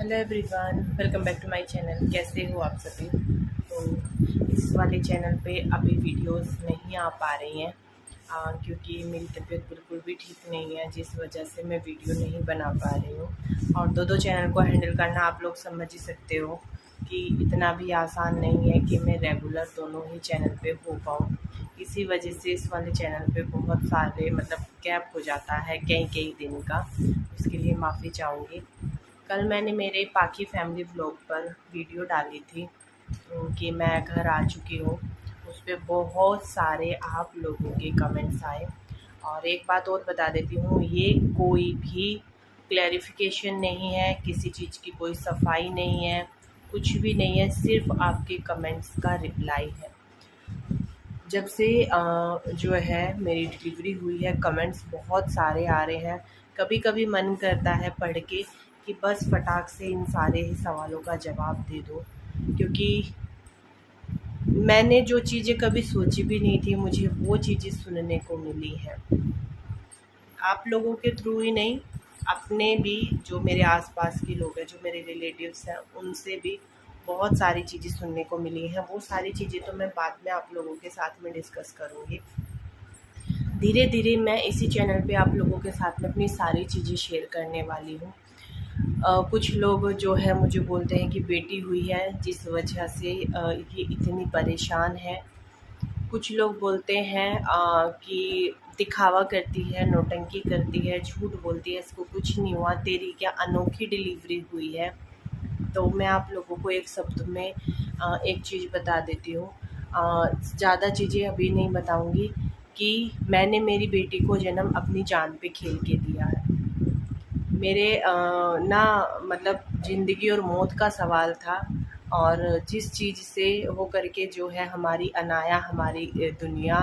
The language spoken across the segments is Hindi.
Hello everyone, welcome back to my channel. कैसे हो आप सभी? तो इस वाले चैनल पे अभी वीडियोस नहीं आ पा रही हैं क्योंकि मेरी तबीयत बिल्कुल भी ठीक नहीं है, जिस वजह से मैं वीडियो नहीं बना पा रही हूँ। और दो चैनल को हैंडल करना आप लोग समझ ही सकते हो कि इतना भी आसान नहीं है कि मैं रेगुलर दोनों ही चैनल पे हो पाऊँ। इसी वजह से इस वाले चैनल पे बहुत सारे गैप हो जाता है कई कई दिन का। उसके लिए माफ़ी चाहूँगी। कल मैंने मेरे पाकि फैमिली व्लॉग पर वीडियो डाली थी कि मैं घर आ चुकी हूँ। उस पर बहुत सारे आप लोगों के कमेंट्स आए। और एक बात और बता देती हूँ, ये कोई भी क्लैरिफिकेशन नहीं है, किसी चीज़ की कोई सफाई नहीं है, कुछ भी नहीं है, सिर्फ आपके कमेंट्स का रिप्लाई है। जब से जो है मेरी डिलीवरी हुई है, कमेंट्स बहुत सारे आ रहे हैं। कभी कभी मन करता है पढ़ के कि बस फटाक से इन सारे ही सवालों का जवाब दे दो, क्योंकि मैंने जो चीज़ें कभी सोची भी नहीं थी, मुझे वो चीज़ें सुनने को मिली हैं। आप लोगों के थ्रू ही नहीं, अपने भी जो मेरे आसपास के लोग हैं, जो मेरे रिलेटिव्स हैं, उनसे भी बहुत सारी चीज़ें सुनने को मिली हैं। वो सारी चीज़ें तो मैं बाद में आप लोगों के साथ में डिस्कस करूँगी। धीरे धीरे मैं इसी चैनल पे आप लोगों के साथ में अपनी सारी चीज़ें शेयर करने वाली हूँ। कुछ लोग जो है मुझे बोलते हैं कि बेटी हुई है जिस वजह से ये इतनी परेशान है। कुछ लोग बोलते हैं कि दिखावा करती है, नौटंकी करती है, झूठ बोलती है, इसको कुछ नहीं हुआ, तेरी क्या अनोखी डिलीवरी हुई है। तो मैं आप लोगों को एक शब्द में एक चीज़ बता देती हूँ। ज़्यादा चीज़ें अभी नहीं बताऊँगी कि मैंने मेरी बेटी को जन्म अपनी जान पे खेल के दिया है। मेरे ना ज़िंदगी और मौत का सवाल था। और जिस चीज़ से हो करके जो है हमारी अनाया, हमारी दुनिया,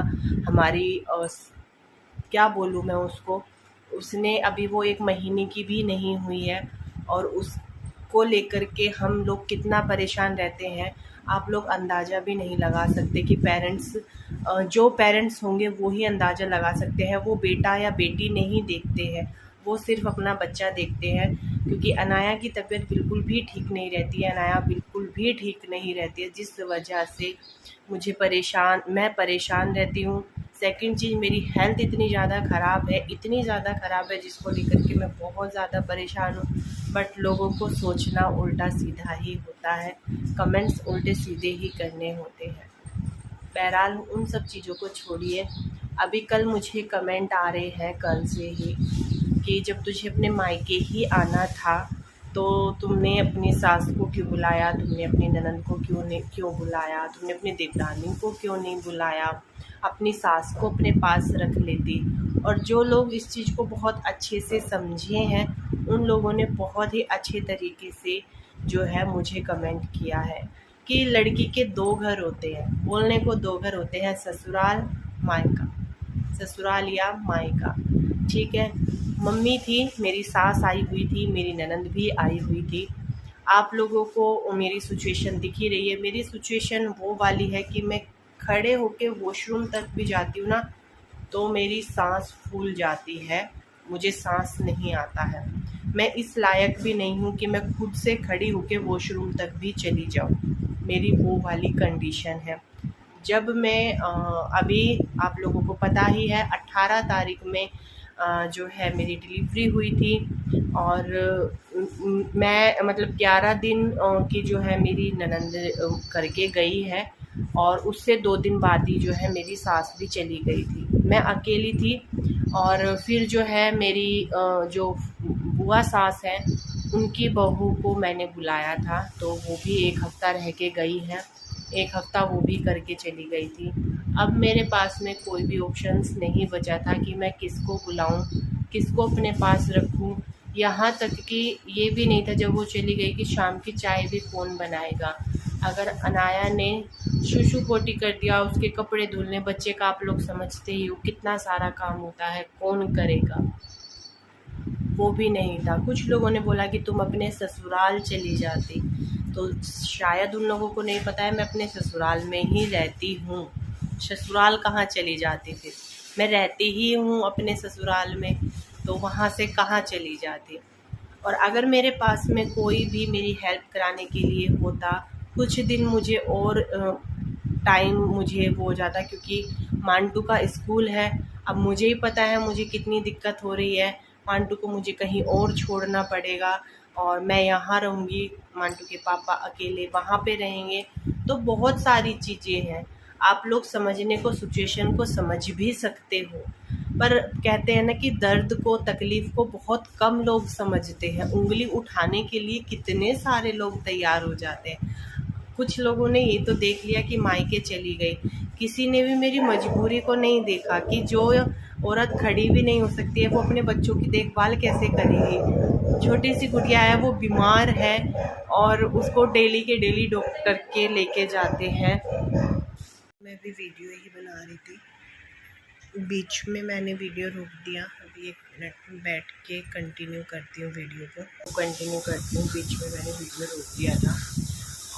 हमारी क्या बोलूँ मैं उसको, उसने अभी वो 1 महीने की भी नहीं हुई है। और उसको लेकर के हम लोग कितना परेशान रहते हैं, आप लोग अंदाज़ा भी नहीं लगा सकते कि जो पेरेंट्स होंगे वो ही अंदाज़ा लगा सकते हैं। वो बेटा या बेटी नहीं देखते हैं, वो सिर्फ अपना बच्चा देखते हैं। क्योंकि अनाया की तबीयत बिल्कुल भी ठीक नहीं रहती है, अनाया बिल्कुल भी ठीक नहीं रहती है, जिस वजह से मैं परेशान रहती हूँ। सेकंड चीज़, मेरी हेल्थ इतनी ज़्यादा ख़राब है, इतनी ज़्यादा ख़राब है, जिसको लेकर के मैं बहुत ज़्यादा परेशान हूँ। बट लोगों को सोचना उल्टा सीधा ही होता है, कमेंट्स उल्टे सीधे ही करने होते हैं। बहरहाल उन सब चीज़ों को छोड़िए। अभी कल मुझे कमेंट आ रहे हैं, कल से ही, कि जब तुझे अपने मायके ही आना था तो तुमने अपनी सास को क्यों बुलाया, तुमने अपनी ननद को क्यों बुलाया, तुमने अपनी देवरानी को क्यों नहीं बुलाया, अपनी सास को अपने पास रख लेती। और जो लोग इस चीज़ को बहुत अच्छे से समझे हैं, उन लोगों ने बहुत ही अच्छे तरीके से जो है मुझे कमेंट किया है कि लड़की के 2 घर होते हैं, बोलने को 2 घर होते हैं, ससुराल मायका, ससुराल या मायका। ठीक है, मम्मी थी, मेरी सास आई हुई थी, मेरी ननंद भी आई हुई थी। आप लोगों को मेरी सिचुएशन दिख ही रही है। मेरी सिचुएशन वो वाली है कि मैं खड़े होके वॉशरूम तक भी जाती हूँ ना, तो मेरी सांस फूल जाती है, मुझे सांस नहीं आता है। मैं इस लायक भी नहीं हूँ कि मैं खुद से खड़ी होके वॉशरूम तक भी चली जाऊँ, मेरी वो वाली कंडीशन है। जब मैं अभी आप लोगों को पता ही है 18 तारीख में जो है मेरी डिलीवरी हुई थी। और मैं 11 दिन की जो है मेरी ननंद करके गई है। और उससे 2 दिन बाद ही जो है मेरी सास भी चली गई थी, मैं अकेली थी। और फिर जो है मेरी जो बुआ सास हैं, उनकी बहू को मैंने बुलाया था, तो वो भी 1 हफ़्ता रह के गई हैं। 1 हफ़्ता वो भी करके चली गई थी। अब मेरे पास में कोई भी ऑप्शंस नहीं बचा था कि मैं किसको बुलाऊं, किसको अपने पास रखूं। यहाँ तक कि ये भी नहीं था जब वो चली गई कि शाम की चाय भी कौन बनाएगा। अगर अनाया ने शूशु पोटी कर दिया, उसके कपड़े धुलने, बच्चे का आप लोग समझते ही हो कितना सारा काम होता है, कौन करेगा, वो भी नहीं था। कुछ लोगों ने बोला कि तुम अपने ससुराल चली जाती, तो शायद उन लोगों को नहीं पता है मैं अपने ससुराल में ही रहती हूँ। ससुराल कहाँ चली जाती, फिर मैं रहती ही हूँ अपने ससुराल में, तो वहाँ से कहाँ चली जाती। और अगर मेरे पास में कोई भी मेरी हेल्प कराने के लिए होता, कुछ दिन मुझे और टाइम मुझे वो हो जाता, क्योंकि मांटू का स्कूल है। अब मुझे ही पता है मुझे कितनी दिक्कत हो रही है, मांटू को मुझे कहीं और छोड़ना पड़ेगा और मैं यहाँ रहूँगी, मांटू के पापा अकेले वहाँ पे रहेंगे। तो बहुत सारी चीज़ें हैं, आप लोग समझने को, सिचुएशन को समझ भी सकते हो, पर कहते हैं ना कि दर्द को, तकलीफ़ को बहुत कम लोग समझते हैं। उंगली उठाने के लिए कितने सारे लोग तैयार हो जाते हैं। कुछ लोगों ने ये तो देख लिया कि मायके चली गई, किसी ने भी मेरी मजबूरी को नहीं देखा कि जो औरत खड़ी भी नहीं हो सकती है वो अपने बच्चों की देखभाल कैसे करेगी। छोटी सी गुड़िया है, वो बीमार है और उसको डेली के डेली डॉक्टर के लेके जाते हैं। मैं भी वीडियो ही बना रही थी, बीच में मैंने वीडियो रोक दिया। अभी 1 मिनट बैठ के कंटिन्यू करती हूँ, वीडियो को कंटिन्यू करती हूँ। बीच में मैंने वीडियो रोक दिया था।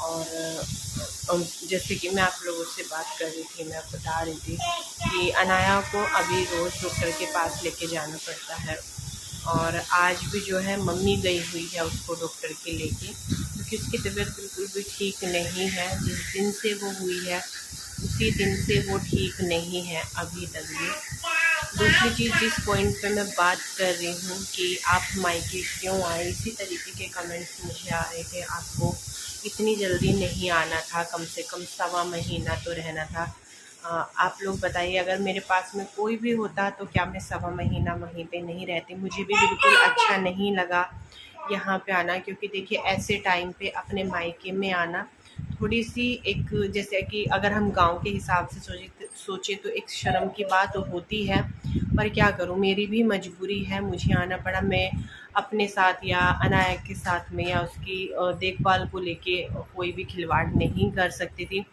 और जैसे कि मैं आप लोगों से बात कर रही थी, मैं बता रही थी कि अनाया को अभी रोज़ डॉक्टर के पास लेके जाना पड़ता है। और आज भी जो है मम्मी गई हुई है उसको डॉक्टर के लेके, क्योंकि उसकी तबीयत बिल्कुल भी ठीक नहीं है। जिस दिन से वो हुई है उसी दिन से वो ठीक नहीं है अभी तक भी। दूसरी चीज़, जिस पॉइंट पे मैं बात कर रही हूँ कि आप मायके क्यों आए, इसी तरीके के कमेंट्स मुझे आ रहे थे, आपको इतनी जल्दी नहीं आना था, कम से कम 1.25 महीना तो रहना था। आप लोग बताइए, अगर मेरे पास में कोई भी होता तो क्या मैं 1.25 महीना वहीं पे नहीं रहती। मुझे भी बिल्कुल अच्छा नहीं लगा यहाँ पे आना, क्योंकि देखिए ऐसे टाइम पे अपने मायके में आना थोड़ी सी एक, जैसे कि अगर हम गांव के हिसाब से सोचे तो एक शर्म की बात तो होती है, पर क्या करूँ, मेरी भी मजबूरी है, मुझे आना पड़ा। मैं अपने साथ या अनाया के साथ में या उसकी देखभाल को लेके कोई भी खिलवाड़ नहीं कर सकती थी।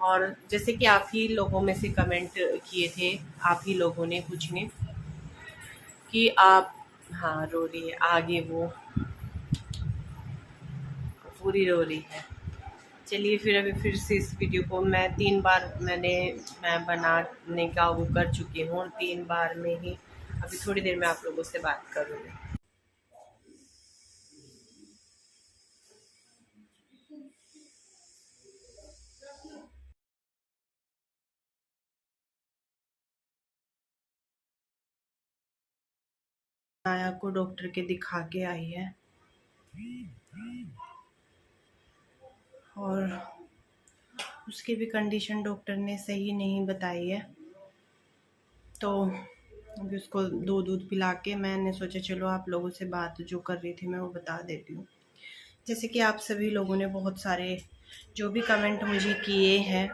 और जैसे कि आप ही लोगों में से कमेंट किए थे, आप ही लोगों ने, कुछ ने, कि आप, हाँ रो रही है आगे, वो पूरी रो रही है। चलिए फिर अभी फिर से इस वीडियो को मैं 3 बार मैं बनाने का वो कर चुकी हूँ, 3 बार में ही। अभी थोड़ी देर में आप लोगों से बात करूँगी। आया को डॉक्टर के दिखा के आई है और उसकी भी कंडीशन डॉक्टर ने सही नहीं बताई है, तो अभी उसको दूध पिला के मैंने सोचा चलो आप लोगों से बात जो कर रही थी मैं वो बता देती हूँ। जैसे कि आप सभी लोगों ने बहुत सारे जो भी कमेंट मुझे किए हैं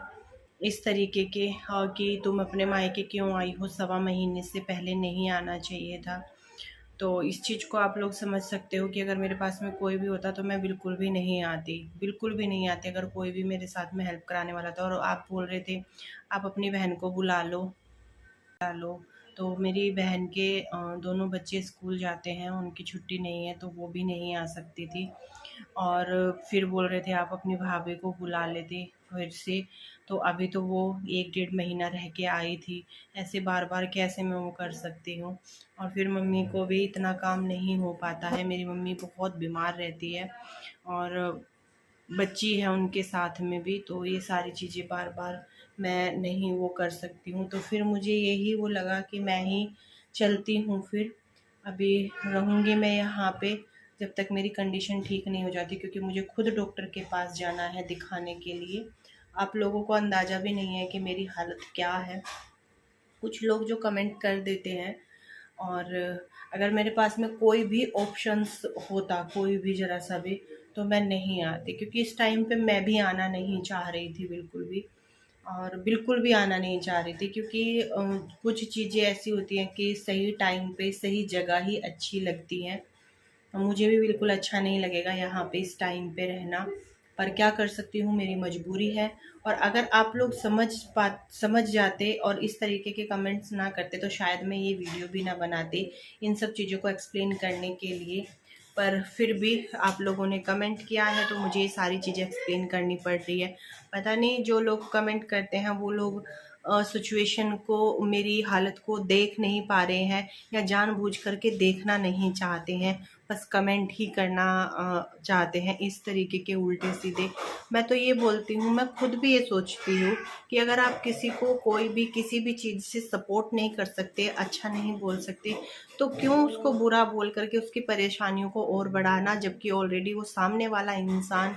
इस तरीके के, कि तुम अपने मायके क्यों आई हो, 1.25 महीने से पहले नहीं आना चाहिए था। तो इस चीज़ को आप लोग समझ सकते हो कि अगर मेरे पास में कोई भी होता तो मैं बिल्कुल भी नहीं आती, बिल्कुल भी नहीं आती, अगर कोई भी मेरे साथ में हेल्प कराने वाला था। और आप बोल रहे थे आप अपनी बहन को बुला लो, तो मेरी बहन के दोनों बच्चे स्कूल जाते हैं, उनकी छुट्टी नहीं है तो वो भी नहीं आ सकती थी। और फिर बोल रहे थे आप अपनी भाभी को बुला लेते फिर से, तो अभी तो वो 1 डेढ़ महीना रह के आई थी, ऐसे बार बार कैसे मैं वो कर सकती हूँ। और फिर मम्मी को भी इतना काम नहीं हो पाता है, मेरी मम्मी बहुत बीमार रहती है और बच्ची है उनके साथ में भी, तो ये सारी चीज़ें बार बार मैं नहीं वो कर सकती हूँ। तो फिर मुझे यही वो लगा कि मैं ही चलती हूँ, फिर अभी रहूँगी मैं यहाँ पे जब तक मेरी कंडीशन ठीक नहीं हो जाती, क्योंकि मुझे खुद डॉक्टर के पास जाना है दिखाने के लिए। आप लोगों को अंदाज़ा भी नहीं है कि मेरी हालत क्या है। कुछ लोग जो कमेंट कर देते हैं, और अगर मेरे पास में कोई भी ऑप्शंस होता, कोई भी ज़रा सा भी, तो मैं नहीं आती, क्योंकि इस टाइम पे मैं भी आना नहीं चाह रही थी बिल्कुल भी, और बिल्कुल भी आना नहीं चाह रही थी, क्योंकि कुछ चीज़ें ऐसी होती हैं कि सही टाइम पे सही जगह ही अच्छी लगती हैं। मुझे भी बिल्कुल अच्छा नहीं लगेगा यहाँ पे इस टाइम पे रहना, पर क्या कर सकती हूँ, मेरी मजबूरी है। और अगर आप लोग समझ जाते और इस तरीके के कमेंट्स ना करते तो शायद मैं ये वीडियो भी ना बनाती इन सब चीज़ों को एक्सप्लेन करने के लिए। पर फिर भी आप लोगों ने कमेंट किया है तो मुझे ये सारी चीज़ें एक्सप्लेन करनी पड़ रही है। पता नहीं जो लोग कमेंट करते हैं वो लोग सिचुएशन को, मेरी हालत को देख नहीं पा रहे हैं या जानबूझ करके देखना नहीं चाहते हैं। बस कमेंट ही करना चाहते हैं, इस तरीके के उल्टे सीधे। मैं तो ये बोलती हूँ, मैं खुद भी ये सोचती हूँ कि अगर आप किसी को कोई भी किसी भी चीज़ से सपोर्ट नहीं कर सकते, अच्छा नहीं बोल सकते, तो क्यों उसको बुरा बोल करके उसकी परेशानियों को और बढ़ाना, जबकि ऑलरेडी वो सामने वाला इंसान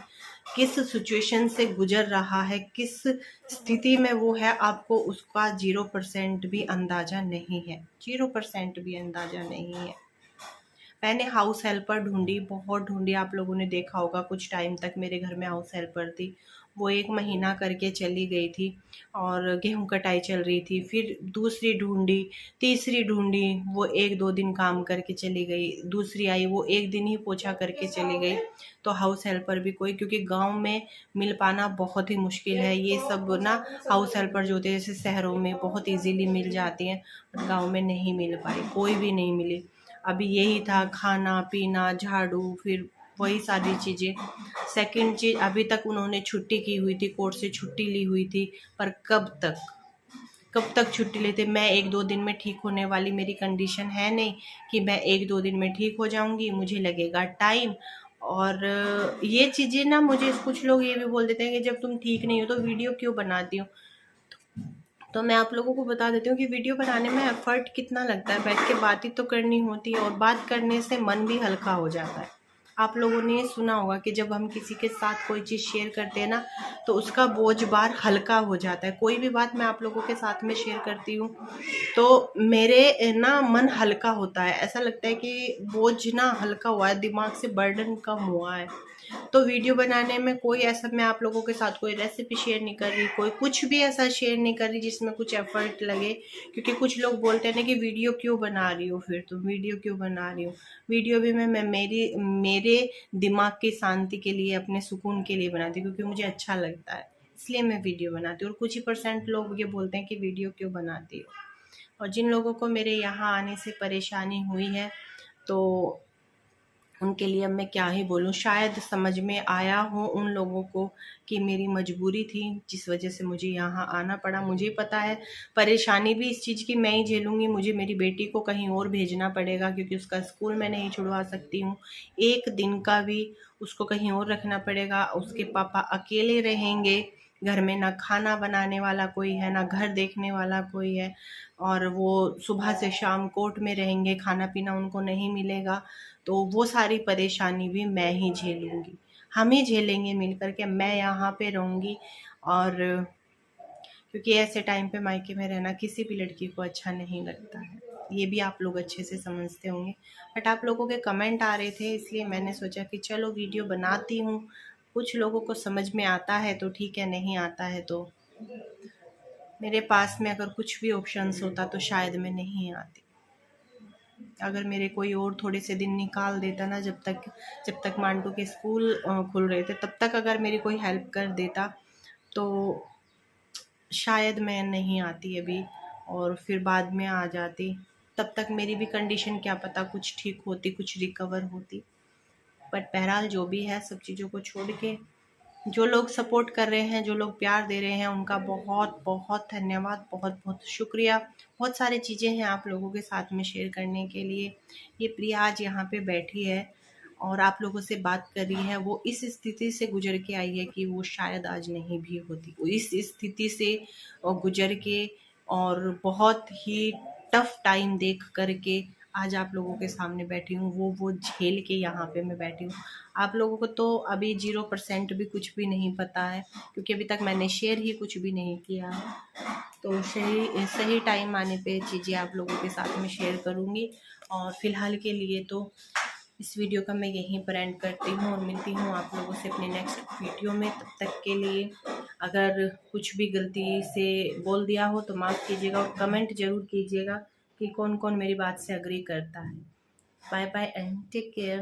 किस सिचुएशन से गुजर रहा है, किस स्थिति में वो है, आपको उसका 0% भी अंदाज़ा नहीं है, 0% भी अंदाज़ा नहीं है। मैंने हाउस हेल्पर ढूंढी, बहुत ढूंढी, आप लोगों ने देखा होगा कुछ टाइम तक मेरे घर में हाउस हेल्पर थी। वो 1 महीना करके चली गई थी और गेहूं कटाई चल रही थी। फिर दूसरी ढूंढी, तीसरी ढूंढी, वो 1-2 दिन काम करके चली गई। दूसरी आई, वो 1 दिन ही पोछा करके चली गई। तो हाउस हेल्पर भी कोई, क्योंकि गांव में मिल पाना बहुत ही मुश्किल है। ये सब ना हाउस हेल्पर जो होते हैं जैसे शहरों में बहुत इजीली मिल जाती हैं, बट गाँव में नहीं मिल पाई, कोई भी नहीं मिली। अभी यही था, खाना पीना, झाड़ू, फिर वही सारी चीज़ें। सेकंड चीज़, अभी तक उन्होंने छुट्टी की हुई थी, कोर्ट से छुट्टी ली हुई थी, पर कब तक छुट्टी लेते। मैं 1-2 दिन में ठीक होने वाली मेरी कंडीशन है नहीं कि मैं 1-2 दिन में ठीक हो जाऊंगी, मुझे लगेगा टाइम। और ये चीज़ें ना, मुझे कुछ लोग ये भी बोल देते हैं कि जब तुम ठीक नहीं हो तो वीडियो क्यों बनाती हो। तो मैं आप लोगों को बता देती हूँ कि वीडियो बनाने में एफर्ट कितना लगता है। बैठ के बात ही तो करनी होती है, और बात करने से मन भी हल्का हो जाता है। आप लोगों ने ये सुना होगा कि जब हम किसी के साथ कोई चीज़ शेयर करते हैं ना, तो उसका बोझ बार हल्का हो जाता है। कोई भी बात मैं आप लोगों के साथ में शेयर करती हूँ तो मेरे ना मन हल्का होता है, ऐसा लगता है कि बोझ ना हल्का हुआ है, दिमाग से बर्डन कम हुआ है। तो वीडियो बनाने में कोई ऐसा, मैं आप लोगों के साथ कोई रेसिपी शेयर नहीं कर रही, कोई कुछ भी ऐसा शेयर नहीं कर रही जिसमें कुछ एफर्ट लगे। क्योंकि कुछ लोग बोलते हैं ना कि वीडियो क्यों बना रही हो, फिर तुम वीडियो क्यों बना रही हो। वीडियो भी मैं मेरे दिमाग की शांति के लिए, अपने सुकून के लिए बनाती हूँ, क्योंकि मुझे अच्छा लगता है, इसलिए मैं वीडियो बनाती हूँ। और कुछ ही % लोग ये बोलते हैं कि वीडियो क्यों बनाती हो। और जिन लोगों को मेरे यहाँ आने से परेशानी हुई है, तो उनके लिए अब मैं क्या ही बोलूँ। शायद समझ में आया हो उन लोगों को कि मेरी मजबूरी थी, जिस वजह से मुझे यहाँ आना पड़ा। मुझे पता है परेशानी भी इस चीज़ की मैं ही झेलूँगी। मुझे मेरी बेटी को कहीं और भेजना पड़ेगा, क्योंकि उसका स्कूल मैं नहीं छुड़वा सकती हूँ। 1 दिन का भी उसको कहीं और रखना पड़ेगा। उसके पापा अकेले रहेंगे, घर में ना खाना बनाने वाला कोई है, ना घर देखने वाला कोई है, और वो सुबह से शाम कोर्ट में रहेंगे, खाना पीना उनको नहीं मिलेगा। तो वो सारी परेशानी भी मैं ही झेलूँगी, हम ही झेलेंगे मिल कर के। मैं यहाँ पे रहूँगी, और क्योंकि ऐसे टाइम पे मायके में रहना किसी भी लड़की को अच्छा नहीं लगता है, ये भी आप लोग अच्छे से समझते होंगे। बट आप लोगों के कमेंट आ रहे थे, इसलिए मैंने सोचा कि चलो वीडियो बनाती हूँ। कुछ लोगों को समझ में आता है तो ठीक है, नहीं आता है तो मेरे पास में अगर कुछ भी ऑप्शंस होता तो शायद मैं नहीं आती। अगर मेरे कोई और थोड़े से दिन निकाल देता ना, जब तक मांटू के स्कूल खुल रहे थे, तब तक अगर मेरी कोई हेल्प कर देता तो शायद मैं नहीं आती अभी, और फिर बाद में आ जाती। तब तक मेरी भी कंडीशन क्या पता कुछ ठीक होती, कुछ रिकवर होती। बट बहरहाल जो भी है, सब चीज़ों को छोड़ के जो लोग सपोर्ट कर रहे हैं, जो लोग प्यार दे रहे हैं, उनका बहुत बहुत धन्यवाद, बहुत बहुत शुक्रिया। बहुत सारी चीज़ें हैं आप लोगों के साथ में शेयर करने के लिए। ये प्रिया आज यहाँ पे बैठी है और आप लोगों से बात कर रही है। वो इस स्थिति से गुजर के आई है कि वो शायद आज नहीं भी होती। वो इस स्थिति से गुजर के, और बहुत ही टफ टाइम देख करके आज आप लोगों के सामने बैठी हूँ। वो झेल के यहाँ पे मैं बैठी हूँ। आप लोगों को तो अभी 0% भी कुछ भी नहीं पता है, क्योंकि अभी तक मैंने शेयर ही कुछ भी नहीं किया है। तो सही सही टाइम आने पे चीज़ें आप लोगों के साथ में शेयर करूँगी। और फ़िलहाल के लिए तो इस वीडियो का मैं यहीं पर एंड करती हूँ, और मिलती हूँ आप लोगों से अपने नेक्स्ट वीडियो में। तब तक के लिए अगर कुछ भी गलती से बोल दिया हो तो माफ़ कीजिएगा, और कमेंट ज़रूर कीजिएगा कि कौन कौन मेरी बात से अग्री करता है। Bye bye and take care.